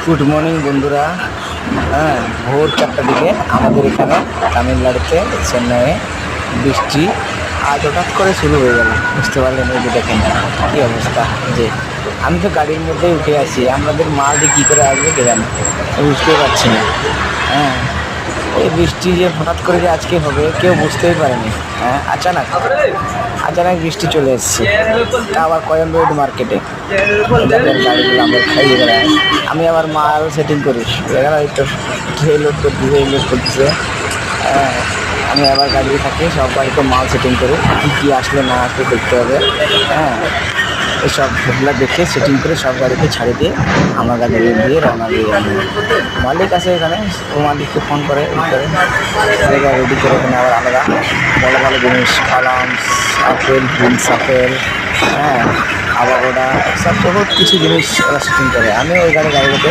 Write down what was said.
Good morning বন্ধুরা। হ্যাঁ, ভোর 4টার দিকে আমাদের এখানে তামিলনাড়ুতে চেন্নাইয়ে বৃষ্টি আজ হঠাৎ করে শুরু হয়ে গেল। বুঝতে পারলেন? এই যে দেখেন কী অবস্থা। যে আমি তো গাড়ির মধ্যেই উঠে আছি, আমাদের মাল যে কী করে আসবে কে জানে, বুঝতেই পারছি না। হ্যাঁ, এই বৃষ্টি যে হঠাৎ করে যে আজকে হবে কেউ বুঝতেই পারেনি। হ্যাঁ, আচানক আচানক বৃষ্টি চলে এসেছে, তা আবার কয়েম্বেড মার্কেটে। দেখেন গাড়িগুলো আমরা খাইয়ে বেড়াই, আমি আবার মাল সেটিং করি। এখানে ওই তো লোড করতেছে, লোড করতেছে। হ্যাঁ, আমি আবার গাড়িতে থাকি, সব গাড়িতে মাল সেটিং করে কী কী আসলে না আসলে দেখতে হবে। হ্যাঁ, এই সবগুলো দেখে সেটিং করে সব গাড়িতে ছাড়িয়ে দিয়ে আমার গাড়ি দিয়ে রওনা দিয়ে আমি মালিক আছে এখানে, ও মালিককে ফোন করে গাড়িটা রেডি করে এখানে আবার আলাদা ভালো ভালো জিনিস আলামস, আপেল, প্রিন্স আপেল, হ্যাঁ, আবার ওটা সব বহুত কিছু জিনিস ওরা সেটিং করে। আমি ওই গাড়িতে